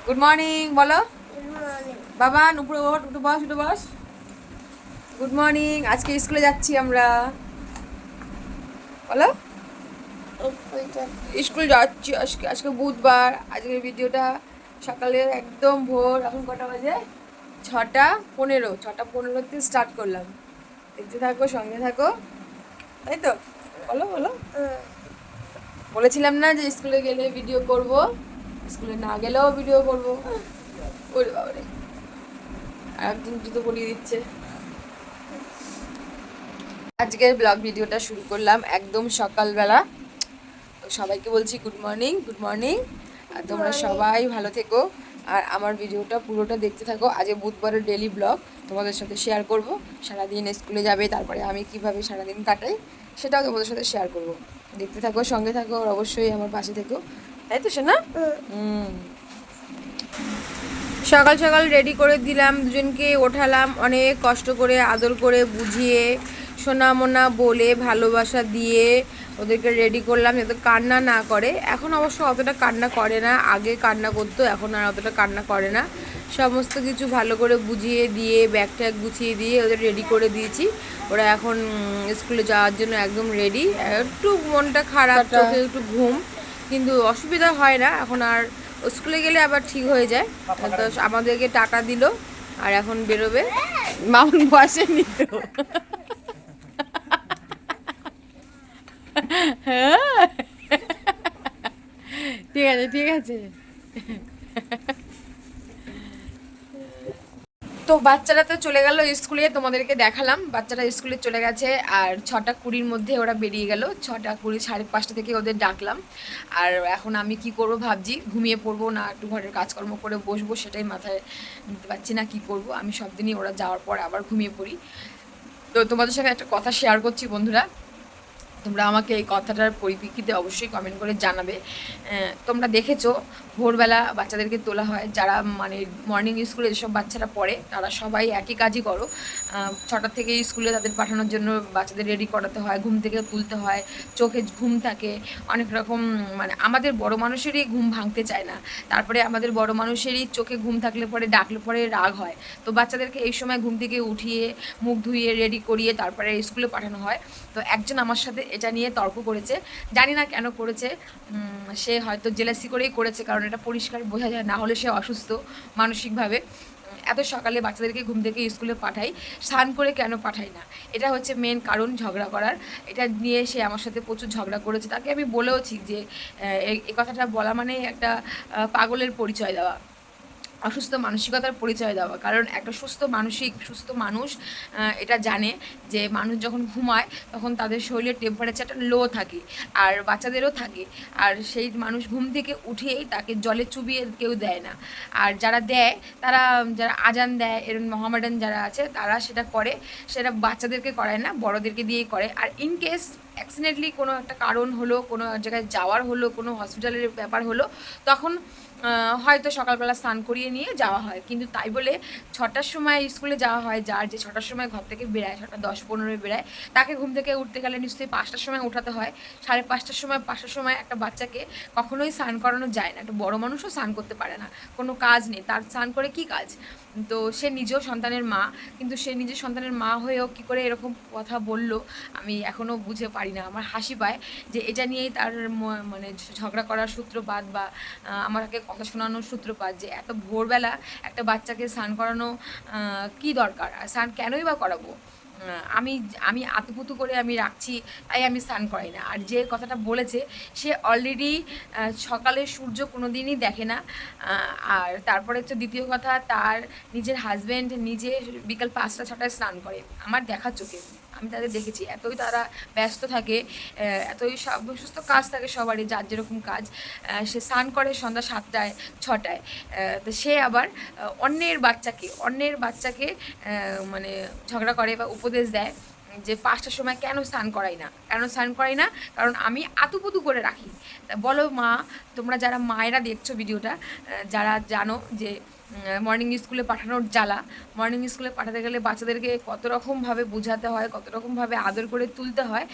Good morning বলো বাবা। উপরে ওঠ, উঠে বস, উঠে বস। Good morning. আজকে স্কুলে যাচ্ছি আমরা। বলো। স্কুল যাচ্ছি আজকে। আজকে বুধবার। আজকের ভিডিওটা সকালে একদম ভোর। এখন কটা বাজে? 6:15। 6:15 স্টার্ট করলাম। দেখতে থাকো, সঙ্গে থাকো, তাই তো? বলো বলো। বলেছিলাম না যে স্কুলে গেলে ভিডিও করব, স্কুলে না গেলেও ভিডিও করব। ওরে বাবারে, আর একজন জুতো পরিয়ে দিচ্ছে। আজকের ব্লগ ভিডিওটা শুরু করলাম একদম সকালবেলা। তো সবাইকে বলছি গুড মর্নিং, গুড মর্নিং। আর তোমরা সবাই ভালো থেকো, আর আমার ভিডিওটা পুরোটা দেখতে থাকো। আজ বুধবারের ডেলি ব্লগ তোমাদের সাথে শেয়ার করব। সারাদিন স্কুলে যাবে, তারপরে আমি কিভাবে সারাদিন কাটাই সেটাও তোমাদের সাথে শেয়ার করব। দেখতে থাকো, সঙ্গে থাকো, আর অবশ্যই আমার পাশে থেকো, তাই তো শোনা? সকাল সকাল রেডি করে দিলাম, দুজনকে ওঠালাম অনেক কষ্ট করে, আদর করে, বুঝিয়ে, সোনা মোনা বলে, ভালোবাসা দিয়ে ওদেরকে রেডি করলাম যাতে কান্না না করে। এখন অবশ্য অতটা কান্না করে না, আগে কান্না করতো, এখন আর অতটা কান্না করে না। সমস্ত কিছু ভালো করে বুঝিয়ে দিয়ে, ব্যাগ ট্যাগ গুছিয়ে দিয়ে ওদের রেডি করে দিয়েছি। ওরা এখন স্কুলে যাওয়ার জন্য একদম রেডি। একটু মনটা খারাপ, চোখে একটু ঘুম, কিন্তু অসুবিধা হয় না এখন আর। স্কুলে গেলে আবার ঠিক হয়ে যায়। তো আমাদেরকে টাকা দিল, আর এখন বেরোবে। মামুন বসেনি তো। হ্যাঁ, ঠিক আছে, ঠিক আছে। তো বাচ্চারা তো চলে গেল স্কুলে, তোমাদেরকে দেখালাম বাচ্চারা স্কুলে চলে গেছে। আর 6:20 মধ্যে ওরা বেরিয়ে গেল। 6:20, 5:30 থেকে ওদের ডাকলাম। আর এখন আমি কি করব ভাবছি, ঘুমিয়ে পড়বো না একটু ঘরের কাজকর্ম করে বসবো, সেটাই মাথায় নিতে পারছি না কি করব। আমি সব দিনই ওরা যাওয়ার পর আবার ঘুমিয়ে পড়ি। তো তোমাদের সাথে একটা কথা শেয়ার করছি বন্ধুরা, তোমরা আমাকে এই কথাটার পরিপ্রেক্ষিতে অবশ্যই কমেন্ট করে জানাবে। তোমরা দেখেছো ভোরবেলা বাচ্চাদেরকে তোলা হয়, যারা মানে মর্নিং স্কুলে যেসব বাচ্চারা পড়ে তারা সবাই একই কাজই করো। 6টা থেকে স্কুলে তাদের পাঠানোর জন্য বাচ্চাদের রেডি করাতে হয়, ঘুম থেকে তুলতে হয়, চোখে ঘুম থাকে, অনেক রকম। মানে আমাদের বড় মানুষেরই ঘুম ভাঙতে চায় না, তারপরে আমাদের বড় মানুষেরই চোখে ঘুম থাকলে পরে ডাকলে পরে রাগ হয়। তো বাচ্চাদেরকে এই সময় ঘুম থেকে উঠিয়ে মুখ ধুইয়ে রেডি করিয়ে তারপরে স্কুলে পাঠানো হয়। তো একজন আমার সাথে এটা নিয়ে তর্ক করেছে, জানি না কেন করেছে। সে হয়তো জেলাসি করেই করেছে, কারণ এটা পরিষ্কার বোঝা যায়, না হলে সে অসুস্থ মানসিকভাবে। এত সকালে বাচ্চাদেরকে ঘুম থেকে স্কুলে পাঠাই, স্নান করে কেন পাঠাই না, এটা হচ্ছে মেন কারণ ঝগড়া করার। এটা নিয়ে সে আমার সাথে প্রচুর ঝগড়া করেছে। তাকে আমি বলেওছি যে এই কথাটা বলা মানে একটা পাগলের পরিচয় দেওয়া, অসুস্থ মানসিকতার পরিচয় দেওয়া। কারণ একটা সুস্থ মানুষ এটা জানে যে মানুষ যখন ঘুমায় তখন তাদের শরীরের টেম্পারেচারটা লো থাকে, আর বাচ্চাদেরও থাকে। আর সেই মানুষ ঘুম থেকে উঠেই তাকে জলে চুবিয়ে কেউ দেয় না। আর যারা দেয়, তারা যারা আজান দেয়, এরকম মহামেডান যারা আছে তারা সেটা করে, সেটা বাচ্চাদেরকে করায় না, বড়োদেরকে দিয়েই করে। আর ইনকেস অ্যাক্সিডেন্টলি কোনো একটা কারণ হলো, কোনো জায়গায় যাওয়ার হলো, কোনো হসপিটালের ব্যাপার হলো, তখন হয়তো সকালবেলা স্নান করিয়ে নিয়ে যাওয়া হয়। কিন্তু তাই বলে 6টার সময় স্কুলে যাওয়া হয়, যার যে 6টার সময় ঘর থেকে বেরায়, 6:10-15 বেরায়, তাকে ঘুম থেকে উঠতে গেলে নিশ্চয়ই 5টার সময় উঠাতে হয়। 5:30টার সময়, 5টার সময় একটা বাচ্চাকে কখনোই স্নান করানো যায় না। একটা বড় মানুষও স্নান করতে পারে না, কোনো কাজ নেই তার, স্নান করে কী কাজ? তো সে নিজেও সন্তানের মা, কিন্তু সে নিজের সন্তানের মা হয়েও কী করে এরকম কথা বলল আমি এখনও বুঝে পারি না। আমার হাসি পায় যে এটা নিয়েই তার মানে ঝগড়া করার সূত্রপাত, বা আমাকে কথা শোনানোর সূত্রপাত, যে এত ভোরবেলা একটা বাচ্চাকে স্নান করানো কী দরকার, আর স্নান কেনই বা করাবো? আমি আমি আতুপুতু করে আমি রাখছি, তাই আমি স্নান করাই না। আর যে কথাটা বলেছে সে অলরেডি সকালে সূর্য কোনো দিনই দেখে না। আর তারপরে হচ্ছে দ্বিতীয় কথা, তার নিজের হাজব্যান্ড নিজে বিকাল 5টা-6টায় স্নান করে আমার দেখা চোখে। আমি তাদের দেখেছি, এতই তারা ব্যস্ত থাকে, এতই সুস্থ কাজ থাকে সবারই, যার যেরকম কাজ। সে স্নান করে সন্ধ্যা 7টায়-6টায়। তো সে আবার অন্যের বাচ্চাকে মানে ঝগড়া করে বা উপদেশ দেয় যে 5টার সময় কেন স্নান করাই না, কারণ আমি আতুপুতু করে রাখি। তা বলো মা, তোমরা যারা মায়েরা দেখছো ভিডিওটা, যারা জানো যে মর্নিং স্কুলে পাঠানোর জ্বালা, মর্নিং স্কুলে পাঠাতে গেলে বাচ্চাদেরকে কত রকমভাবে বোঝাতে হয়, কত রকমভাবে আদর করে তুলতে হয়,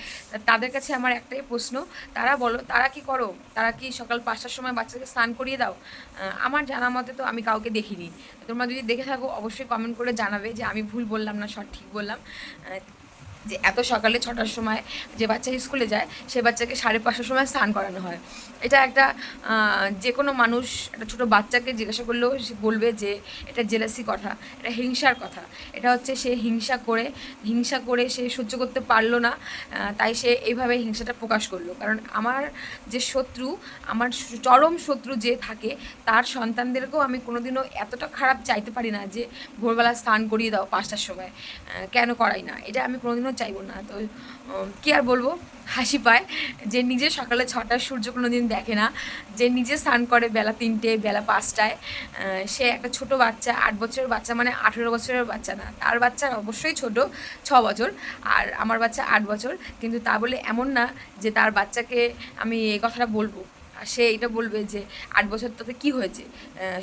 তাদের কাছে আমার একটাই প্রশ্ন, তারা বলো তারা কি করো, তারা কি সকাল 5টার সময় বাচ্চাকে স্নান করিয়ে দাও? আমার জানা মতে তো আমি কাউকে দেখিনি। তোমরা যদি দেখে থাকো অবশ্যই কমেন্ট করে জানাবে যে আমি ভুল বললাম না ঠিক বললাম। যে এত সকালে 6টার সময় যে বাচ্চা স্কুলে যায় সে বাচ্চাকে 5:30টার সময় স্নান করানো হয়। এটা একটা যে কোনো মানুষ একটা ছোটো বাচ্চাকে জিজ্ঞাসা করলেও সে বলবে যে এটা জেলাসি কথা, এটা হিংসার কথা। এটা হচ্ছে সে হিংসা করে সে সহ্য করতে পারলো না, তাই সে এইভাবে হিংসাটা প্রকাশ করলো। কারণ আমার যে শত্রু, আমার চরম শত্রু যে থাকে, তার সন্তানদেরকেও আমি কোনোদিনও এতটা খারাপ চাইতে পারি না যে ভোরবেলা স্নান করিয়ে দাও 5টার সময়, কেন করাই না, এটা আমি কোনোদিনও চাইবো না। তো কী আর বলবো, হাসি পায় যে নিজে সকালে 6টার সূর্য কোনো দিন দেখে না, যে নিজে স্নান করে বেলা 3টে বেলা 5টায়। সে একটা ছোট বাচ্চা, 8 বছরের বাচ্চা, মানে 18 বছরের বাচ্চা না, তার বাচ্চা অবশ্যই ছোট, 6 বছর, আর আমার বাচ্চা 8 বছর। কিন্তু তা বলে এমন না যে তার বাচ্চাকে আমি এই কথাটা বলবো, সে এটা বলবে যে 8 বছর তাতে কী হয়েছে,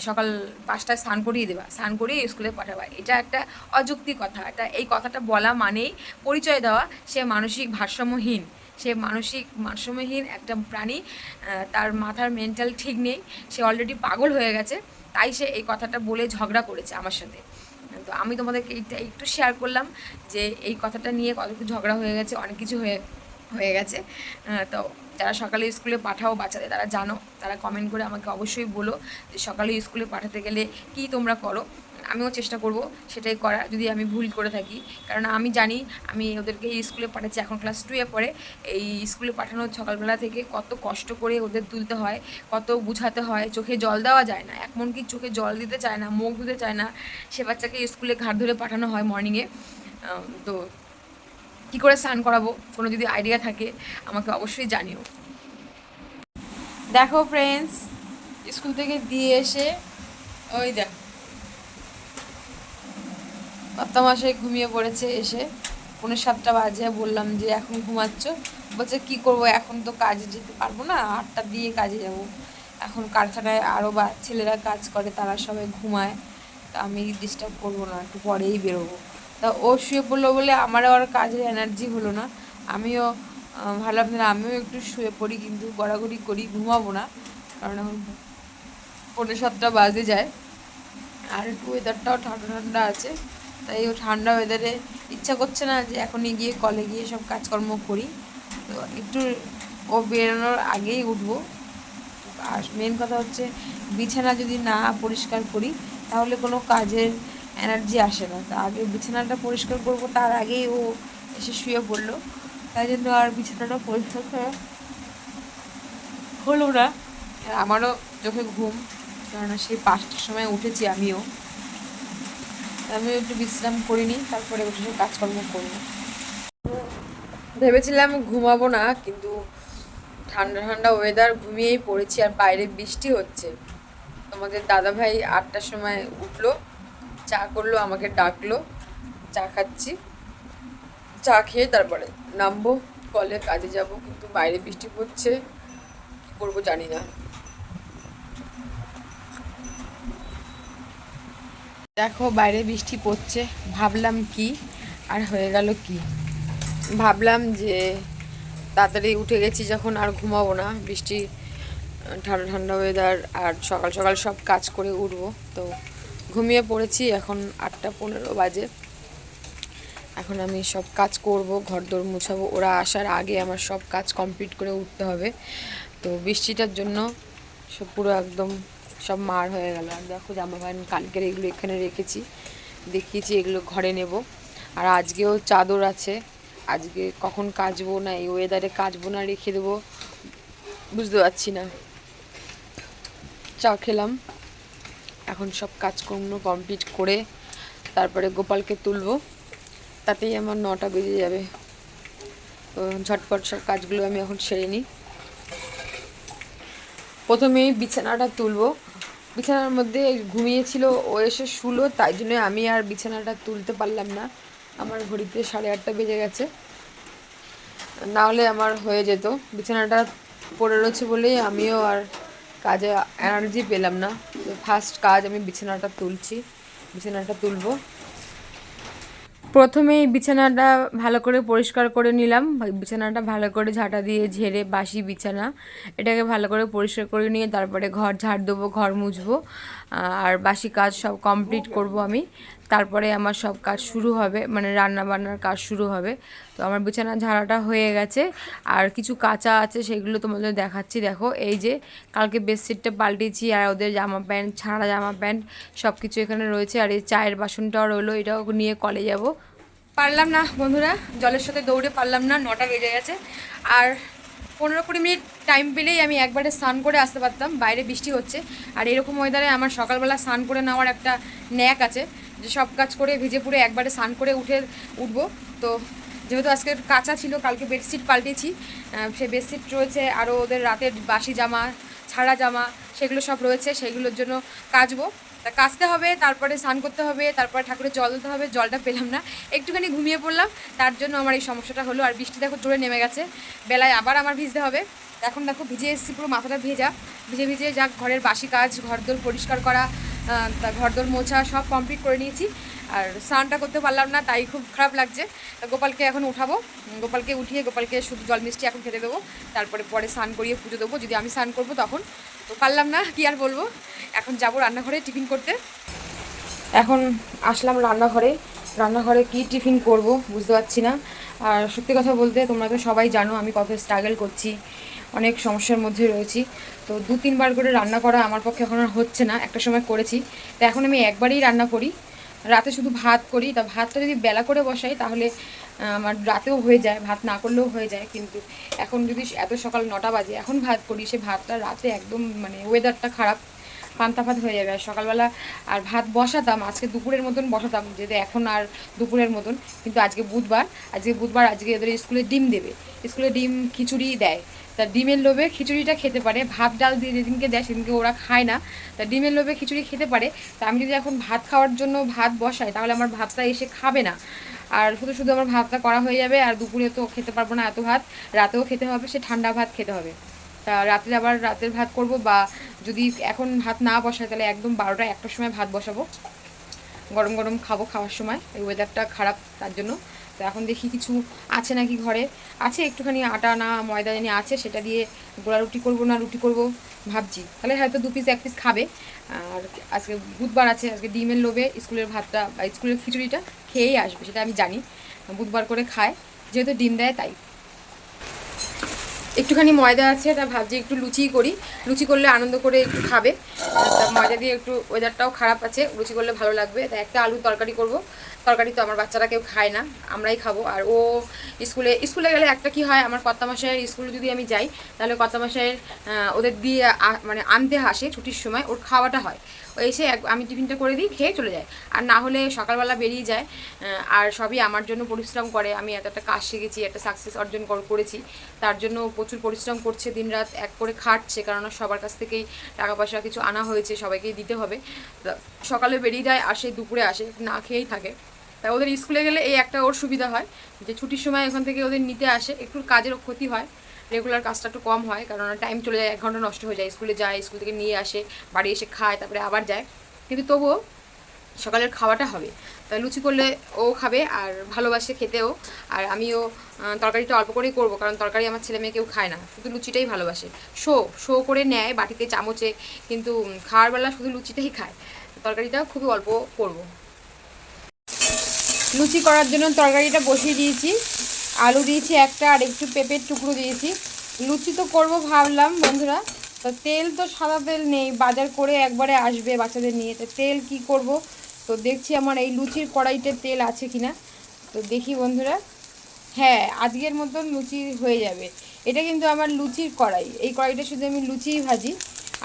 সকাল 5টায় স্নান করিয়ে দেবা, স্নান করিয়ে স্কুলে পাঠাবা। এটা একটা অযৌক্তিক কথা। এটা এই কথাটা বলা মানেই পরিচয় দেওয়া সে মানসিক ভারসাম্যহীন, সে মানসিক ভারসাম্যহীন একটা প্রাণী। তার মাথার মেন্টাল ঠিক নেই, সে অলরেডি পাগল হয়ে গেছে, তাই সে এই কথাটা বলে ঝগড়া করেছে আমার সাথে। তো আমি তোমাদেরকে এইটা একটু শেয়ার করলাম যে এই কথাটা নিয়ে কত কিছু ঝগড়া হয়ে গেছে, অনেক কিছু হয়ে গেছে। তো যারা সকালে স্কুলে পাঠাও বাচ্চাদের, তারা জানো, তারা কমেন্ট করে আমাকে অবশ্যই বলো যে সকালে স্কুলে পাঠাতে গেলে কি তোমরা করো। আমিও চেষ্টা করব সেটাই করার, যদি আমি ভুল করে থাকি। কারণ আমি জানি আমি ওদেরকে স্কুলে পাঠাচ্ছি, এখন ক্লাস 2-এ পড়ে। এই স্কুলে পাঠানোর সকালবেলা থেকে কত কষ্ট করে ওদের তুলতে হয়, কত বুঝাতে হয়, চোখে জল দেওয়া যায় না, এমনকি চোখে জল দিতে চায় না, মুখ ধুতে চায় না, সে বাচ্চাকে স্কুলে ঘাট ধরে পাঠানো হয় মর্নিংয়ে। তো কী করে স্নান করাবো, কোনো যদি আইডিয়া থাকে আমাকে অবশ্যই জানিও। দেখো ফ্রেন্ডস, স্কুল থেকে দিয়ে এসে ওই দেখ কর্তা মশাই ঘুমিয়ে পড়েছে। এসে 6:45 বাজে, বললাম যে এখন ঘুমাচ্ছ, বলছে কি করব, এখন তো কাজে যেতে পারবো না, 8টা দিয়ে কাজে যাব, এখন কারখানায় আরও ছেলেরা কাজ করে, তারা সবাই ঘুমায়, তা আমি ডিস্টার্ব করবো না, একটু পরেই বেরোবো। তা ও শুয়ে পড়লো বলে আমারও আর কাজের এনার্জি হলো না। আমিও ভাবলাম যে আমিও একটু শুয়ে পড়ি, কিন্তু গড়াগড়ি করি, ঘুমাবো না, কারণ এখন 6:45 বাজে যায়, আর একটু ওয়েদারটাও ঠান্ডা ঠান্ডা আছে, তাই ও ঠান্ডা ওয়েদারে ইচ্ছা করছে না যে এখনই গিয়ে কলে গিয়ে সব কাজকর্ম করি। তো একটু ও বেরোনোর আগেই উঠবো। আর মেন কথা হচ্ছে বিছানা যদি না পরিষ্কার করি তাহলে কোনো কাজের এনার্জি আসে না। তা আগে বিছানাটা পরিষ্কার করব, তার আগেই ও এসে শুয়ে পড়লো, তাই জন্য আর বিছানাটা পরিষ্কার করা হলো না। আমারও চোখে ঘুম, কেননা সেই 5টার সময় উঠেছি আমিও একটু বিশ্রাম করিনি, তারপরে উঠে সে কাজকর্ম করবো। ভেবেছিলাম ঘুমাবো না, কিন্তু ঠান্ডা ঠান্ডা ওয়েদার, ঘুমিয়েই পড়েছি, আর বাইরে বৃষ্টি হচ্ছে। তোমাদের দাদাভাই 8টার সময় উঠলো, চা করলো, আমাকে ডাকলো, চা খাচ্ছি, চা খেয়ে তারপরে নামবো, কলে কাজে যাব, কিন্তু বাইরে বৃষ্টি পড়ছে, কী করবো জানি না। দেখো বাইরে বৃষ্টি পড়ছে, ভাবলাম কি আর হয়ে গেল কি, ভাবলাম যে তাড়াতাড়ি উঠে গেছি যখন আর ঘুমাবো না, বৃষ্টি ঠান্ডা ঠান্ডা ওয়েদার, আর সকাল সকাল সব কাজ করে উঠবো। তো ঘুমিয়ে পড়েছি, এখন 8:15 বাজে, এখন আমি সব কাজ করব, ঘরদোর মুছাবো, ওরা আসার আগে আমার সব কাজ কমপ্লিট করে উঠতে হবে। তো বৃষ্টিটার জন্য সব পুরো একদম সব মার হয়ে গেল। আর দেখো জামা প্যান্ট কালকের এগুলো এখানে রেখেছি, দেখিয়েছি, এগুলো ঘরে নেব। আর আজকেও চাদর আছে, আজকে কখন কাচবো, না এই ওয়েদারে কাচবো না রেখে দেবো বুঝতে পারছি না। চা খেলাম, এখন সব কাজকর্ম কমপ্লিট করে তারপরে গোপালকে তুলবো, তাতেই আমার 9টা বেজে যাবে। তো ঝটপট সব কাজগুলো আমি এখন সেরে নিই। প্রথমেই বিছানাটা তুলবো, বিছানার মধ্যে ঘুমিয়েছিল, ও এসে শুলো, তাই জন্য আমি আর বিছানাটা তুলতে পারলাম না, আমার ঘড়িতে 8:30 বেজে গেছে, না হলে আমার হয়ে যেত। বিছানাটা পড়ে রয়েছে বলেই আমিও আর কাজে এনার্জি পেলাম না। ফার্স্ট কাজ আমি বিছানাটা তুলছি, বিছানাটা তুলবো। প্রথমেই বিছানাটা ভালো করে পরিষ্কার করে নিলাম। বিছানাটা ভালো করে ঝাঁটা দিয়ে ঝেড়ে, বাসি বিছানা, এটাকে ভালো করে পরিষ্কার করে নিয়ে তারপরে ঘর ঝাড় দেবো, ঘর মুছবো, আর বাসি কাজ সব কমপ্লিট করব আমি। তারপরে আমার সব কাজ শুরু হবে, মানে রান্না বান্নার কাজ শুরু হবে। তো আমার বিছানা ঝাড়াটা হয়ে গেছে, আর কিছু কাঁচা আছে সেগুলো তোমাদের দেখাচ্ছি। দেখো, এই যে কালকে বেডশিটটা পাল্টেছি, আর ওদের জামা প্যান্ট, ছাড়া জামা প্যান্ট সব কিছু এখানে রয়েছে। আর এই চায়ের বাসনটাও রইলো, এটাও নিয়ে কলে যাব। পারলাম না বন্ধুরা, জলের সাথে দৌড়ে পারলাম না, 9টা বেজে গেছে। আর 15-20 মিনিট টাইম পেলেই আমি একবারে স্নান করে আসতে পারতাম। বাইরে বৃষ্টি হচ্ছে, আর এরকম ওয়েদারে আমার সকালবেলা স্নান করে নেওয়ার একটা ন্যাক আছে, যে সব কাজ করে ভিজে পুড়ে একবারে স্নান করে উঠবো। তো যেহেতু আজকে কাঁচা ছিল, কালকে বেডশিট পাল্টেছি, সেই বেডশিট রয়েছে, আরও ওদের রাতের বাসি জামা, ছাড়া জামা, সেগুলো সব রয়েছে, সেগুলোর জন্য কাচবো। তা কাচতে হবে, তারপরে স্নান করতে হবে, তারপরে ঠাকুরের জল দিতে হবে। জলটা পেলাম না, একটুখানি ঘুমিয়ে পড়লাম, তার জন্য আমার এই সমস্যাটা হলো। আর বৃষ্টি দেখো জোরে নেমে গেছে, বেলায় আবার আমার ভিজতে হবে। এখন দেখো ভিজে এসেছি, পুরো মাথাটা ভিজে ভিজে যাক, ঘরের বাসি কাজ, ঘরদোর পরিষ্কার করা, তা ঘরদোর মোছা সব কমপ্লিট করে নিয়েছি। আর স্নানটা করতে পারলাম না, তাই খুব খারাপ লাগছে। গোপালকে এখন উঠাবো, গোপালকে উঠিয়ে গোপালকে শুধু জল মিষ্টি এখন খেতে দেবো, তারপরে পরে স্নান করিয়ে পুজো দেবো, যদি আমি স্নান করবো তখন। তো পারলাম না, কি আর বলবো। এখন যাবো রান্নাঘরে টিফিন করতে। এখন আসলাম রান্নাঘরে কি টিফিন করব বুঝতে পারছি না। আর সত্যি কথা বলতে, তোমরা তো সবাই জানো আমি কত স্ট্রাগল করছি, অনেক সমস্যার মধ্যে রয়েছি। তো 2-3 বার করে রান্না করা আমার পক্ষে এখন আর হচ্ছে না। একটা সময় করেছি, তো এখন আমি একবারই রান্না করি, রাতে শুধু ভাত করি। তা ভাতটা যদি বেলা করে বসাই তাহলে আমার রাতেও হয়ে যায়, ভাত না করলেও হয়ে যায়। কিন্তু এখন যদি এত সকাল 9টা বাজে এখন ভাত করি, সে ভাতটা রাতে একদম মানে ওয়েদারটা খারাপ, পান্তা ভাত হয়ে যাবে। আর সকালবেলা আর ভাত বসাতাম, আজকে দুপুরের মতন বসাতাম, যেহেতু এখন আর দুপুরের মতন। কিন্তু আজকে বুধবার, আজকে এদের স্কুলে ডিম দেবে, স্কুলে ডিম খিচুড়ি দেয়। তা ডিমের লোভে খিচুড়িটা খেতে পারে, ভাত ডাল দিয়ে যেদিনকে দেয় সেদিনকে ওরা খায় না। তা ডিমের লোভে খিচুড়ি খেতে পারে। তা আমি যদি এখন ভাত খাওয়ার জন্য ভাত বসাই, তাহলে আমার ভাতটা এসে খাবে না, আর শুধু শুধু আমার ভাতটা করা হয়ে যাবে। আর দুপুরে তো খেতে পারবো না এত ভাত, রাতেও খেতে হবে, সে ঠান্ডা ভাত খেতে হবে। তা রাতে আবার রাতের ভাত করব, বা যদি এখন ভাত না বসায় তাহলে একদম 12টা 1টার সময় ভাত বসাবো, গরম গরম খাবো খাওয়ার সময়। এই ওয়েদারটা খারাপ তার জন্য। তো এখন দেখি কিছু আছে নাকি ঘরে, আছে একটুখানি আটা না ময়দা জানি আছে, সেটা দিয়ে গোলা রুটি করবো না রুটি করব ভাবছি। তাহলে হয়তো 2 পিস 1 পিস খাবে। আর আজকে বুধবার আছে, আজকে ডিমের লোভে স্কুলের ভাতটা বা স্কুলের খিচুড়িটা খেয়েই আসবে, সেটা আমি জানি। বুধবার করে খায়, যেহেতু ডিম দেয় তাই। একটুখানি ময়দা আছে, এটা ভাবছি একটু লুচি করি, লুচি করলে আনন্দ করে একটু খাবে। তা ময়দা দিয়ে একটু, ওয়েদারটাও খারাপ আছে, লুচি করলে ভালো লাগবে। তাই একটা আলুর তরকারি করব। তরকারি তো আমার বাচ্চারা কেউ খায় না, আমরাই খাবো। আর ও স্কুলে গেলে একটা কি হয়, আমার কর্তামশাইয়ের স্কুলে যদি আমি যাই, তাহলে কর্তামশাইয়ের ওদের দিয়ে মানে আনতে আসে ছুটির সময়, ওর খাওয়াটা হয়। ও এসে আমি টিফিনটা করে দিই, খেয়ে চলে যায়। আর না হলে সকালবেলা বেরিয়ে যায়। আর সবই আমার জন্য পরিশ্রম করে, আমি এত একটা কাজ শিখেছি, একটা সাকসেস অর্জন করেছি, তার জন্য প্রচুর পরিশ্রম করছে, দিনরাত এক করে খাটছে, কেননা সবার কাছ থেকেই টাকা পয়সা কিছু আনা হয়েছে, সবাইকেই দিতে হবে। সকালে বেরিয়ে যায়, আসে দুপুরে আসে, না খেয়েই থাকে। তাই ওদের স্কুলে গেলে এই একটা ওর সুবিধা হয়, যে ছুটির সময় এখান থেকে ওদের নিতে আসে, একটু কাজেরও ক্ষতি হয়, রেগুলার কাজটা একটু কম হয়, কারণ টাইম চলে যায়, 1 ঘন্টা নষ্ট হয়ে যায়। স্কুলে যায়, স্কুল থেকে নিয়ে আসে, বাড়ি এসে খায়, তারপরে আবার যায়। কিন্তু তবুও সকালের খাওয়াটা হবে। তাই লুচি করলে ও খাবে, আর ভালোবাসে খেতেও। আর আমিও তরকারিটা অল্প করেই করবো, কারণ তরকারি আমার ছেলে মেয়ে কেউ খায় না, শুধু লুচিটাই ভালোবাসে। শো করে নেয় বাটিতে চামচে, কিন্তু খাওয়ার বেলা শুধু লুচিটাই খায়। তরকারিটাও খুবই অল্প করব। লুচি করার জন্য তরকারিটা বসিয়ে দিয়েছি, আলু দিয়েছি একটা, আর একটু পেঁপের টুকরো দিয়েছি। লুচি তো করবো ভাবলাম বন্ধুরা, তো তেল তো সাদা তেল নেই, বাজার করে একবারে আসবে বাচ্চাদের নিয়ে, তো তেল কি করব। তো দেখছি আমার এই লুচির কড়াইতে তেল আছে কিনা, তো দেখি বন্ধুরা। হ্যাঁ, আজকের মতন লুচি হয়ে যাবে। এটা কিন্তু আমার লুচির কড়াই, এই কড়াইটা শুধু আমি লুচিই ভাজি।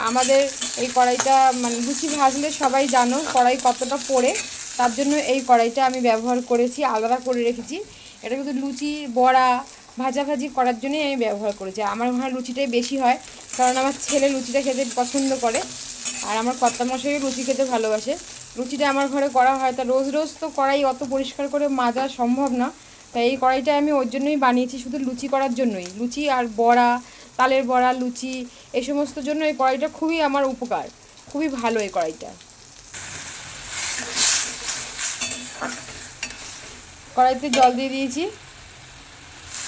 আমাদের এই কড়াইটা মানে লুচি ভাজলে সবাই জানো কড়াই কতটা পড়ে, তার জন্য এই কড়াইটা আমি ব্যবহার করেছি, আলাদা করে রেখেছি। এটা কিন্তু লুচি, বড়া, ভাজাভাজি করার জন্যই আমি ব্যবহার করেছি। আমার ঘরে লুচিটাই বেশি হয়, কারণ আমার ছেলে লুচিটা খেতে পছন্দ করে। আর আমার কর্তামশাইও লুচি খেতে ভালোবাসে। লুচিটা আমার ঘরে করা হয়, তা রোজ রোজ তো কড়াই অত পরিষ্কার করে মাজা সম্ভব না, তাই এই কড়াইটা আমি ওর জন্যই বানিয়েছি, শুধু লুচি করার জন্যই। লুচি আর বড়া, তালের বড়া, লুচি এই সমস্ত জন্য এই কড়াইটা খুবই আমার উপকার, খুবই ভালো এই কড়াইটা। কড়াইতে জল দিয়ে দিয়েছি,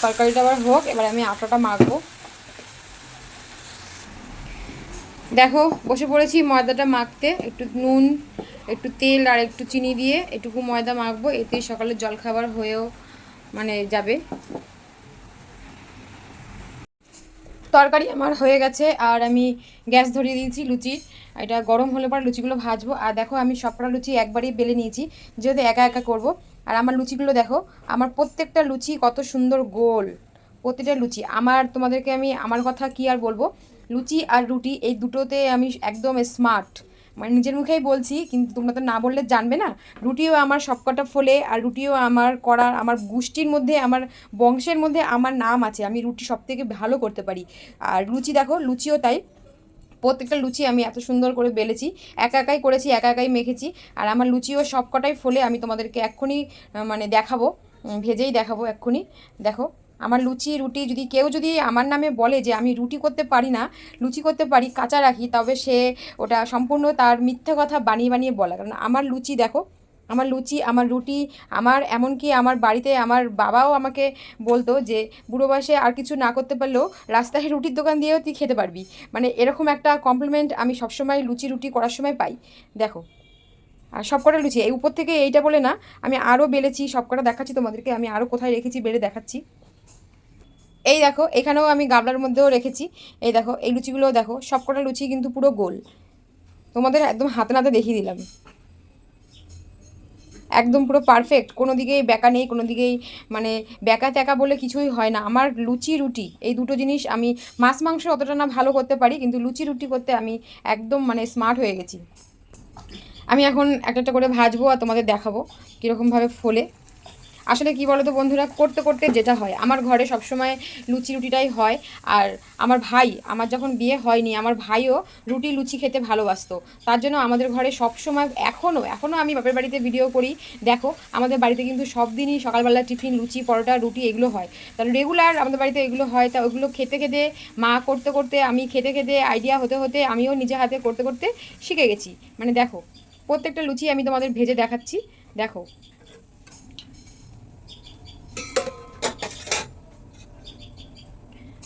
তরকারিটা আবার হোক, এবার আমি আটাটা মাখবো। দেখো বসে পড়েছি ময়দাটা মাখতে, একটু নুন, একটু তেল আর একটু চিনি দিয়ে এটুকু ময়দা মাখবো, এতেই সকালের জলখাবার হয়েও মানে যাবে। তরকারি আমার হয়ে গেছে আর আমি গ্যাস ধরিয়ে দিয়েছি। লুচি এটা গরম হলে পরে লুচিগুলো ভাজবো। আর দেখো আমি সবটা লুচি একবারেই বেলে নিয়েছি, যেহেতু একা একা করব। আর আমার লুচিগুলো দেখো, আমার প্রত্যেকটা লুচি কত সুন্দর গোল, প্রতিটা লুচি আমার। তোমাদেরকে আমি আমার কথা কি আর বলবো, লুচি আর রুটি এই দুটোতে আমি একদম স্মার্ট, মানে নিজের মুখেই বলছি, কিন্তু তোমরা তো না বললে জানবে না। রুটিও আমার সবকটা ফোলে, আর রুটিও আমার করার, আমার গোষ্ঠীর মধ্যে, আমার বংশের মধ্যে আমার নাম আছে, আমি রুটি সব থেকে ভালো করতে পারি। আর লুচি দেখো, লুচিও তাই, প্রত্যেকটা লুচি আমি এত সুন্দর করে বেলেছি, একা একাই করেছি, একা একাই মেখেছি। আর আমার লুচিও সবকটাই ফোলে, আমি তোমাদেরকে এক্ষুনি মানে দেখাবো, ভেজেই দেখাবো এক্ষুনি। দেখো আমার লুচি রুটি, যদি কেউ যদি আমার নামে বলে যে আমি রুটি করতে পারি না, লুচি করতে পারি, কাঁচা রাখি, তবে সে ওটা সম্পূর্ণ তার মিথ্যে কথা বানিয়ে বানিয়ে বলা। কারণ আমার লুচি দেখো, আমার লুচি, আমার রুটি, আমার এমনকি আমার বাড়িতে আমার বাবাও আমাকে বলতো যে বুড়ো বয়সে আর কিছু না করতে পারলেও রাস্তায় রুটির দোকান দিয়েও তুই খেতে পারবি, মানে এরকম একটা কমপ্লিমেন্ট আমি সবসময় লুচি রুটি করার সময় পাই। দেখো আর সবকটা লুচি এই উপর থেকে এইটা বলে না, আমি আরও বেলেছি, সবকটা দেখাচ্ছি তোমাদেরকে, আমি আরও কোথায় রেখেছি বেলে দেখাচ্ছি। এই দেখো এখানেও আমি গামলার মধ্যেও রেখেছি, এই দেখো এই লুচিগুলোও দেখো, সবকটা লুচি কিন্তু পুরো গোল, তোমাদের একদম হাতে নাতে দেখিয়ে দিলাম, একদম পুরো পারফেক্ট, কোনো দিকেই ব্যাকা নেই, কোনো দিকেই মানে ব্যাকা ট্যাকা বলে কিছুই হয় না। আমার লুচি রুটি এই দুটো জিনিস, আমি মাছ মাংস অতটা না ভালো করতে পারি, কিন্তু লুচি রুটি করতে আমি একদম মানে স্মার্ট হয়ে গেছি। আমি এখন একটা একটা করে ভাজবো আর তোমাদের দেখাবো কীরকমভাবে ফোলে। আসলে কি বলো তো বন্ধুরা, করতে করতে যেটা হয়, আমার ঘরে সবসময় লুচি রুটিটাই হয়। আর আমার ভাই, আমার যখন বিয়ে হয়নি, আমার ভাইও রুটি লুচি খেতে ভালোবাসতো, তার জন্য আমাদের ঘরে সবসময়, এখনও আমি বাপের বাড়িতে ভিডিও করি, দেখো আমাদের বাড়িতে কিন্তু সব দিনই সকালবেলা টিফিন লুচি পরোটা রুটি এগুলো হয়, তাহলে রেগুলার আমাদের বাড়িতে এগুলো হয়। তা ওগুলো খেতে খেতে, মা করতে করতে, আমি খেতে খেতে, আইডিয়া হতে হতে আমিও নিজে হাতে করতে করতে শিখে গেছি। মানে দেখো প্রত্যেকটা লুচি আমি তোমাদের ভেজে দেখাচ্ছি, দেখো।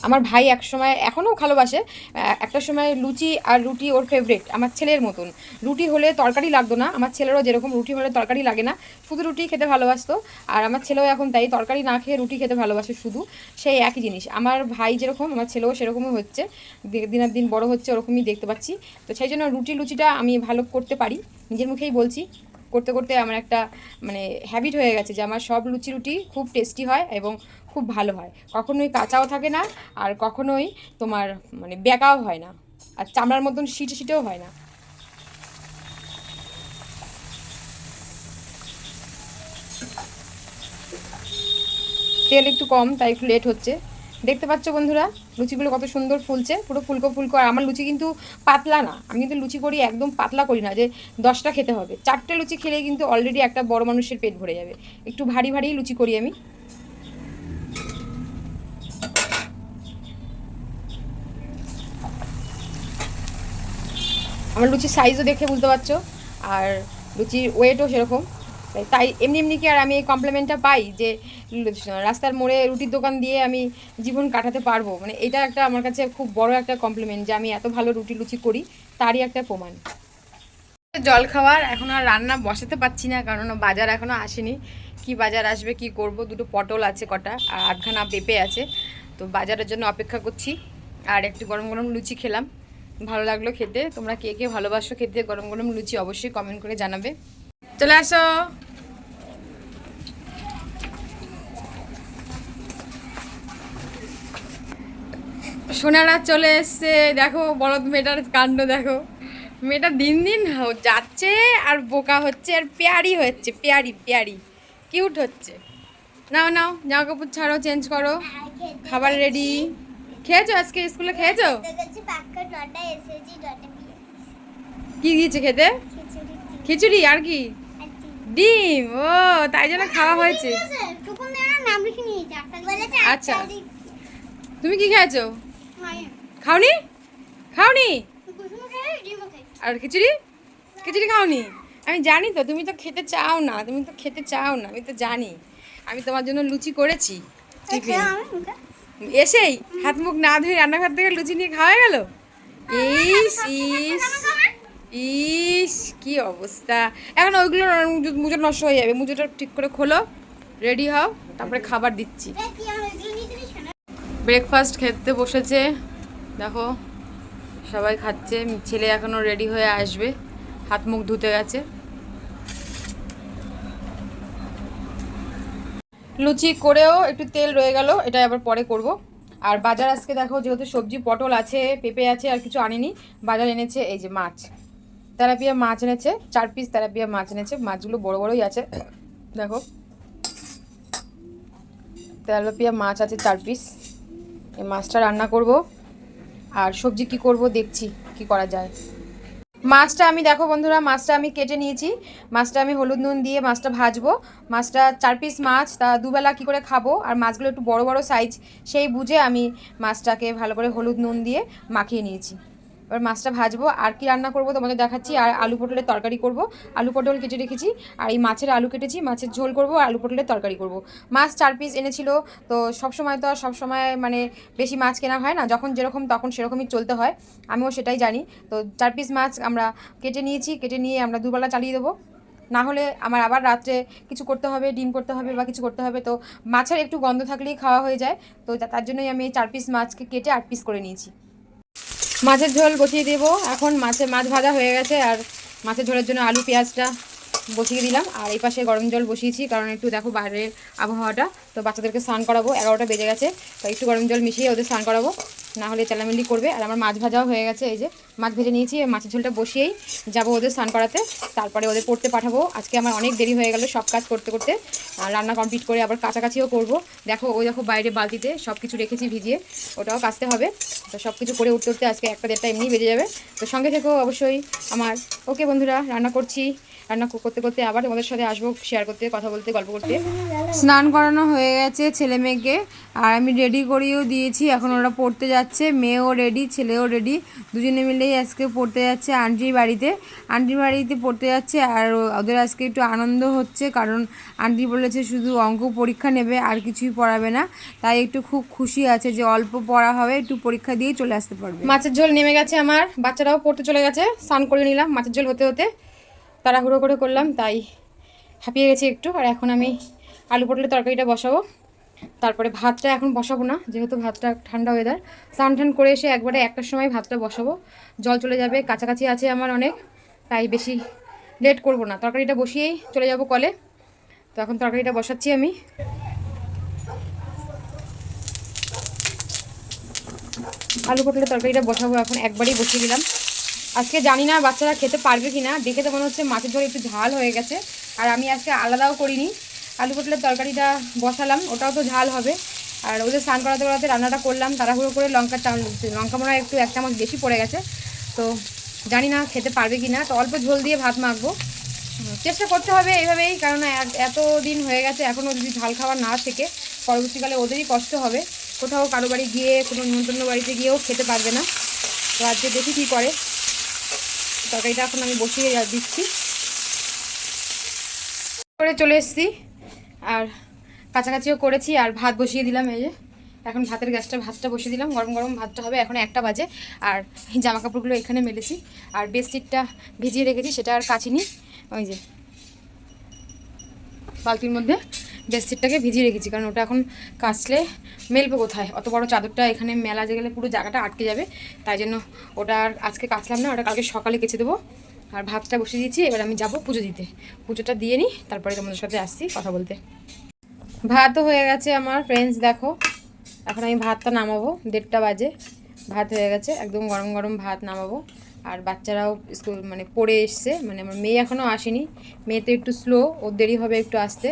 আমার ভাই এক সময় এখনও ভালোবাসে, একটা সময় লুচি আর রুটি ওর ফেভারিট, আমার ছেলের মতন। রুটি হলে তরকারি লাগতো না, আমার ছেলেরও যেরকম রুটি হলে তরকারি লাগে না, শুধু রুটি খেতে ভালোবাসতো। আর আমার ছেলেও এখন তাই, তরকারি না খেয়ে রুটি খেতে ভালোবাসে শুধু, সেই একই জিনিস। আমার ভাই যেরকম, আমার ছেলেও সেরকমই হচ্ছে, দিনের দিন বড় হচ্ছে, ওরকমই দেখতে পাচ্ছি। তো সেই জন্য রুটি লুচিটা আমি ভালো করতে পারি, নিজের মুখেই বলছি। করতে করতে আমার একটা মানে হ্যাবিট হয়ে গেছে যে আমার সব লুচি রুটি খুব টেস্টি হয় এবং খুব ভালো হয়, কখনোই কাঁচাও থাকে না, আর কখনোই তোমার মানে বেঁকাও হয় না, আর চামড়ার মতন সিটে সিটেও হয় না। তেল একটু কম, তাই একটু লেট হচ্ছে। দেখতে পাচ্ছ বন্ধুরা লুচিগুলো কত সুন্দর ফুলছে, পুরো ফুলকো ফুলকো। আর আমার লুচি কিন্তু পাতলা না, আমি কিন্তু লুচি করি একদম পাতলা করি না যে 10টা খেতে হবে, 4টে লুচি খেলেই কিন্তু অলরেডি একটা বড় মানুষের পেট ভরে যাবে, একটু ভারী ভারী লুচি করি আমি। আমার লুচির সাইজও দেখে বুঝতে পারছো, আর লুচির ওয়েটও সেরকম। তাই এমনি এমনি কি আর আমি এই কমপ্লিমেন্টটা পাই যে রাস্তার মোড়ে রুটির দোকান দিয়ে আমি জীবন কাটাতে পারবো, মানে এটা একটা আমার কাছে খুব বড় একটা কমপ্লিমেন্ট যে আমি এত ভালো রুটি লুচি করি, তারই একটা প্রমাণ। জল খাওয়ার এখন আর রান্না বসাতে পারছি না, কারণ বাজার এখনও আসেনি, কি বাজার আসবে কি করব, দুটো পটল আছে কটা, আর 8খানা পেঁপে আছে, তো বাজারের জন্য অপেক্ষা করছি। আর একটু গরম গরম লুচি খেলাম, ভালো লাগলো খেতে। তোমরা কে কে ভালোবাসো খেতে গরম গরম লুচি অবশ্যই কমেন্ট করে জানাবে। চলে আসো। সোনারা চলে এসছে, দেখো বলদ মেয়েটার কাণ্ড দেখো, মেয়েটা দিন দিন যাচ্ছে আর বোকা হচ্ছে আর পেয়ারি হচ্ছে, পেয়ারি পেয়ারি কিউট হচ্ছে। নাও নাও জামা কাপড় ছাড়ো, চেঞ্জ করো, খাবার রেডি। খেয়েছো আজকে স্কুলে খেয়েছো? কি দিয়েছে খেতে? খিচুড়ি আর কি? ডিম। ও, তাই জন্য খাওয়া হয়েছে। আচ্ছা, তুমি কি খেয়েছো? খাওনি? খাওনি? আর খিচুড়ি? খিচুড়ি খাওনি? আমি জানি তো, তুমি তো খেতে চাও না, তুমি তো খেতে চাও না, আমি তো জানি। আমি তোমার জন্য লুচি করেছি টিফিন। এসেই হাত মুখ না ধুয়ে রান্নাঘর থেকে লুচি নিয়ে খাওয়া গেল। ইস ইস ইস, কি অবস্থা! এখন ওইগুলো মুজো নষ্ট হয়ে যাবে, মুজোটা ঠিক করে খোলো, রেডি হও, তারপরে খাবার দিচ্ছি। ব্রেকফাস্ট খেতে বসেছে, দেখো সবাই খাচ্ছে। ছেলে এখনও রেডি হয়ে আসবে, হাত মুখ ধুতে গেছে। লুচি করেও একটু তেল রয়ে গেল, এটা আবার পরে করব। আর বাজার আজকে দেখো, যেহেতু সবজি পটল আছে, পেঁপে আছে, আর কিছু আনিনি। বাজার এনেছে এই যে মাছ, তেলাপিয়া মাছ এনেছে, 4 পিস তেলাপিয়া মাছ এনেছে। মাছগুলো বড় বড়ই আছে, দেখো তেলাপিয়া মাছ আছে 4 পিস। এই মাছটা রান্না করব, আর সবজি কি করব দেখছি কি করা যায়। মাছটা আমি দেখো বন্ধুরা, মাছটা আমি কেটে নিয়েছি। মাছটা আমি হলুদ নুন দিয়ে মাছটা ভাজবো। মাছটা 4 পিস মাছ, তা দুবেলা কি করে খাবো, আর মাছগুলো একটু বড় বড় সাইজ, সেই বুঝে আমি মাছটাকে ভালো করে হলুদ নুন দিয়ে মাখিয়ে নিয়েছি। এবার মাছটা ভাজবো, আর কি রান্না করব তোমাদের দেখাচ্ছি। আর আলু পটলের তরকারি করব, আলু পটল কেটে রেখেছি। আর এই মাছের আলু কেটেছি, মাছের ঝোল করব, আর আলু পটলের তরকারি করব। মাছ 4 পিস এনেছিল, তো সবসময় তো আর সবসময় মানে বেশি মাছ কেনা হয় না, যখন যেরকম তখন সেরকমই চলতে হয়, আমিও সেটাই জানি। তো 4 পিস মাছ আমরা কেটে নিয়েছি, কেটে নিয়ে আমরা দুবেলা চালিয়ে দেবো। না হলে আমার আবার রাত্রে কিছু করতে হবে, ডিম করতে হবে বা কিছু করতে হবে, তো মাছের একটু গন্ধ থাকলেই খাওয়া হয়ে যায়। তো তার জন্যই আমি 4 পিস মাছকে কেটে 8 পিস করে নিয়েছি। মাছের ঝোল বসিয়ে দেবো এখন। মাছ ভাজা হয়ে গেছে, আর মাছের ঝোলের জন্য আলু পেঁয়াজটা বসিয়ে দিলাম। আর এই পাশে গরম জল বসিয়েছি, কারণ একটু দেখো বাইরের আবহাওয়াটা, তো বাচ্চাদেরকে স্নান করাবো, 11টা বেজে গেছে, তো একটু গরম জল মিশিয়ে ওদের স্নান করাবো, না হলে চেলামেলি করবে। আর আমার মাছ ভাজাও হয়ে গেছে, এই যে মাছ ভেজে নিয়েছি, মাছের ঝোলটা বসিয়েই যাবো ওদের স্নান করাতে, তারপরে ওদের পড়তে পাঠাবো। আজকে আমার অনেক দেরি হয়ে গেল সব কাজ করতে করতে, রান্না কমপ্লিট করে আবার কাছাকাছিও করব। দেখো ওই দেখো বাইরে বালতিতে সব কিছু রেখেছি ভিজিয়ে, ওটাও কাচতে হবে। তো সব কিছু করে উঠতে উঠতে আজকে 1টা 1:30 এমনি বেজে যাবে। তো সঙ্গে থেকেও অবশ্যই আমার। ওকে বন্ধুরা, রান্না করছি, রান্না করতে করতে আবার তোমাদের সাথে আসবো, শেয়ার করতে, কথা বলতে, গল্প করতে। স্নান করানো হয়ে গেছে ছেলে মেয়েকে, আর আমি রেডি করিয়েও দিয়েছি। এখন ওরা পড়তে যাচ্ছে, মেয়েও রেডি, ছেলেও রেডি, দুজনে মিলেই আজকে পড়তে যাচ্ছে আন্টির বাড়িতে। আন্টির বাড়িতে পড়তে যাচ্ছে, আর ওদের আজকে একটু আনন্দ হচ্ছে, কারণ আন্টি বলেছে শুধু অঙ্ক পরীক্ষা নেবে, আর কিছুই পড়াবে না। তাই একটু খুব খুশি আছে যে অল্প পড়া হবে, একটু পরীক্ষা দিয়েই চলে আসতে পারবে। মাছের ঝোল নেমে গেছে আমার, বাচ্চারাও পড়তে চলে গেছে, স্নান করে নিলাম মাছের ঝোল হতে হতে, তাড়াহুড়ো করে করলাম, তাই হাঁপিয়ে গেছি একটু। আর এখন আমি আলু পটলের তরকারিটা বসাবো, তারপরে ভাতটা এখন বসাবো না, যেহেতু ভাতটা ঠান্ডা ওয়েদার। স্নান টান করে এসে একবারে 1টার সময় ভাতটা বসাবো, জল চলে যাবে, কাছাকাছি আছে আমার অনেক, তাই বেশি লেট করব না, তরকারিটা বসিয়েই চলে যাব কলে। তো এখন তরকারিটা বসাচ্ছি আমি। আলু পটলের তরকারিটা বসাবো এখন, একবারেই বসিয়ে দিলাম। আজকে জানি না বাচ্চারা খেতে পারবে কি না, দেখে তো মনে হচ্ছে মাছের ঝোল একটু ঝাল হয়ে গেছে। আর আমি আজকে আলাদাও করিনি, আলু পটলের তরকারিটা বসালাম, ওটাও তো ঝাল হবে। আর ওদের স্নান করাতে করাতে রান্নাটা করলাম তাড়াহুড়ো করে, লঙ্কা মনে হয় একটু 1 চামচ বেশি পড়ে গেছে। তো জানি না খেতে পারবে কি না, তো অল্প ঝোল দিয়ে ভাত মাখবো, চেষ্টা করতে হবে এইভাবেই, কারণ এত দিন হয়ে গেছে, এখনও যদি ঝাল খাওয়া না থেকে পরবর্তীকালে ওদেরই কষ্ট হবে, কোথাও কারো বাড়ি গিয়ে, কোনো নিমন্ত্রণ বাড়িতে গিয়েও খেতে পারবে না। তো আজকে দেখি কী করে। তরকারিটা এখন আমি বসিয়ে দিচ্ছি, করে চলে এসেছি, আর কাছাকাছিও করেছি, আর ভাত বসিয়ে দিলাম। এই যে এখন ভাতটা বসিয়ে দিলাম, গরম গরম ভাতটা হবে। এখন 1টা বাজে, আর জামা কাপড়গুলো এখানে মেলেছি, আর বেডশিটটা ভিজিয়ে রেখেছি, সেটা আর কাচিনি, ওই যে বালতির মধ্যে বেডশিটটাকে ভিজিয়ে রেখেছি, কারণ ওটা এখন কাচলে মেলবো কোথায়, অত বড় চাদরটা এখানে মেলা গেলে পুরো জায়গাটা আটকে যাবে, তাই জন্য ওটা আর আজকে কাচলাম না, ওটা কালকে সকালে কেচে দেবো। আর ভাতটা বসিয়ে দিয়েছি, এবার আমি যাব পুজো দিতে, পুজোটা দিয়ে নিই, তারপরে তোমাদের সাথে আসছি কথা বলতে। ভাতও হয়ে গেছে আমার ফ্রেন্ডস, দেখো এখন আমি ভাতটা নামাবো, 1:30 বাজে, ভাত হয়ে গেছে, একদম গরম গরম ভাত নামাবো। আর বাচ্চারাও স্কুল মানে পড়ে এসছে, মানে আমার মেয়ে এখনও আসেনি, মেয়ে তো একটু স্লো, ওর দেরি হবে একটু আসতে।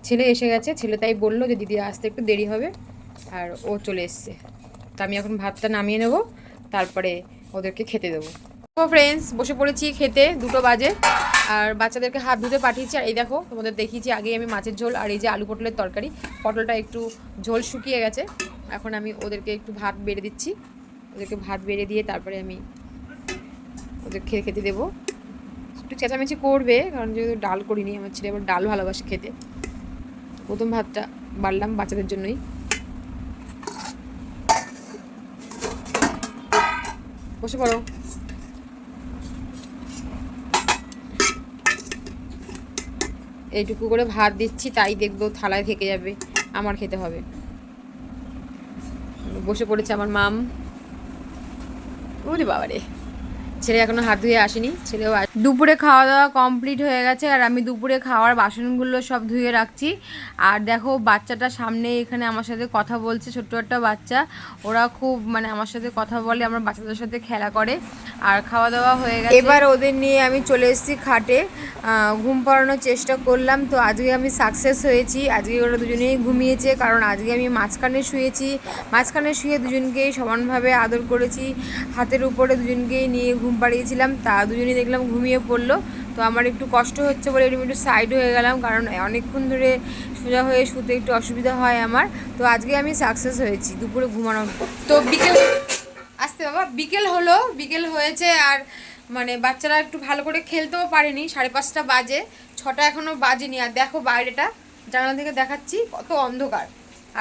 ছেলে এসে গেছে, ছেলে তাই বললো যে দিদি আসতে একটু দেরি হবে, আর ও চলে এসছে। তা আমি এখন ভাতটা নামিয়ে নেব, তারপরে ওদেরকে খেতে দেবো। তো ফ্রেন্ডস বসে পড়েছি খেতে, 2টো বাজে। আর বাচ্চাদেরকে হাত ধুতে পাঠিয়েছি। আর এই দেখো তোমাদের দেখিয়েছি আগেই আমি মাছের ঝোল আর এই যে আলু পটলের তরকারি। পটলটা একটু ঝোল শুকিয়ে গেছে, এখন আমি ওদেরকে একটু ভাত বেড়ে দিচ্ছি। ওদেরকে ভাত বেড়ে দিয়ে তারপরে আমি ওদের খেতে দেবো। একটু চেঁচামেচি করবে কারণ যেহেতু ডাল করিনি, আমার ছেলে আবার ডাল ভালোবাসে খেতে। প্রথম ভাতটা বাড়লাম বাচ্চাদের জন্যই। বসে পড়ো। এইটুকু করে ভাত দিচ্ছি, তাই দেখবো থালায় থেকে যাবে, আমার খেতে হবে। বসে পড়েছে আমার মাম। ওরে বাবা রে, ছেলে এখনো হাত ধুয়ে আসেনি, ছেলেও দুপুরে খাওয়া দাওয়া কমপ্লিট হয়ে গেছে। আর আমি দুপুরে খাওয়ার বাসনগুলো সব ধুয়ে রাখছি। আর দেখো বাচ্চাটা সামনে এখানে আমার সাথে কথা বলছে, ছোট্ট একটা বাচ্চা। ওরা খুব মানে আমার সাথে কথা বলে, আমার বাচ্চাদের সাথে খেলা করে। আর খাওয়া দাওয়া হয়ে গেছে, এবার ওদের নিয়ে আমি চলে এসেছি খাটে। ঘুম পাড়ানোর চেষ্টা করলাম, তো আজকে আমি সাকসেস হয়েছি। আজকে ওরা দুজনেই ঘুমিয়েছে, কারণ আজকে আমি মাঝখানে শুয়েছি। মাঝখানে শুয়ে দুজনকেই সমানভাবে আদর করেছি, হাতের উপরে দুজনকেই নিয়ে ঘুম পাড়িয়েছিলাম। তা দুজনেই দেখলাম ঘুমিয়ে পড়লো। তো আমার একটু কষ্ট হচ্ছে বলে একটু সাইড হয়ে গেলাম, কারণ অনেকক্ষণ ধরে সোজা হয়ে শুতে একটু অসুবিধা হয় আমার। তো আজকে আমি সাকসেস হয়েছি দুপুরে ঘুমানোর। তো বিকেল আসতে বাবা, বিকেল হলো, বিকেল হয়েছে। আর মানে বাচ্চারা একটু ভালো করে খেলতেও পারেনি, 5:30 বাজে, 6টা এখনও বাজেনি। আর দেখো বাইরেটা জানালা থেকে দেখাচ্ছি কত অন্ধকার,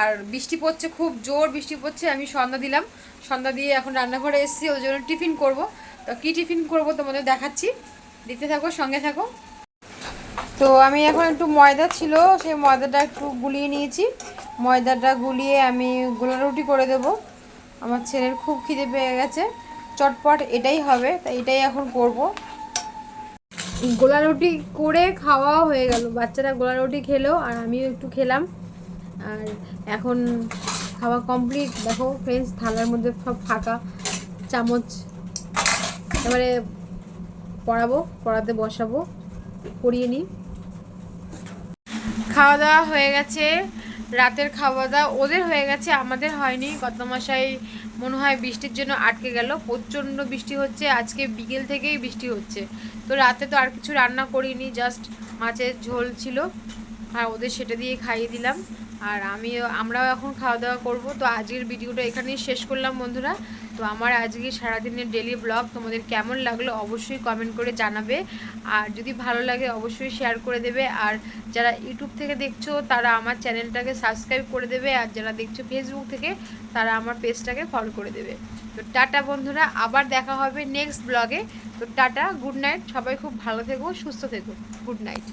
আর বৃষ্টি পড়ছে, খুব জোর বৃষ্টি পড়ছে। আমি সন্ধ্যা দিলাম, সন্ধ্যা দিয়ে এখন রান্নাঘরে এসেছি, ওদের জন্য টিফিন করব। তো কী টিফিন করব তোমাদের দেখাচ্ছি, দেখতে থাকো, সঙ্গে থাকো। তো আমি এখন একটু ময়দা ছিল, সেই ময়দাটা একটু গুলিয়ে নিয়েছি। ময়দাটা গুলিয়ে আমি গোলা রুটি করে দেব। আমার ছেলের খুব খিদে পেয়ে গেছে, চটপট এটাই হবে, তাই এটাই এখন করব। গোলা রুটি করে খাওয়াও হয়ে গেল, বাচ্চারা গোলা রুটি খেলো আর আমিও একটু খেলাম। আর এখন খাওয়া কমপ্লিট। দেখো ফ্রেন্ডস, থালার মধ্যে সব ফাঁকা, চামচ। এবারে পড়াতে বসাবো, পড়িয়ে নিই। খাওয়া দাওয়া হয়ে গেছে, রাতের খাওয়া দাওয়া ওদের হয়ে গেছে, আমাদের হয়নি। গত মাসায় মনে হয় বৃষ্টির জন্য আটকে গেল, প্রচণ্ড বৃষ্টি হচ্ছে, আজকে বিকেল থেকেই বৃষ্টি হচ্ছে। তো রাতে তো আর কিছু রান্না করিনি, জাস্ট মাছের ঝোল ছিল আর ওদের সেটা দিয়ে খাইয়ে দিলাম। আর আমরাও এখন খাওয়া দাওয়া করব। তো আজকের ভিডিওটা এখানেই শেষ করলাম বন্ধুরা। তো আমার আজকে সারাদিনের ডেলি ব্লগ তোমাদের কেমন লাগলো অবশ্যই কমেন্ট করে জানাবে। আর যদি ভালো লাগে অবশ্যই শেয়ার করে দেবে। আর যারা ইউটিউব থেকে দেখছো তারা আমার চ্যানেলটাকে সাবস্ক্রাইব করে দেবে, আর যারা দেখছো ফেসবুক থেকে তারা আমার পেজটাকে ফলো করে দেবে। তো টাটা বন্ধুরা, আবার দেখা হবে নেক্সট ব্লগে। তো টাটা, গুড নাইট, সবাই খুব ভালো থেকো, সুস্থ থেকো, গুড নাইট।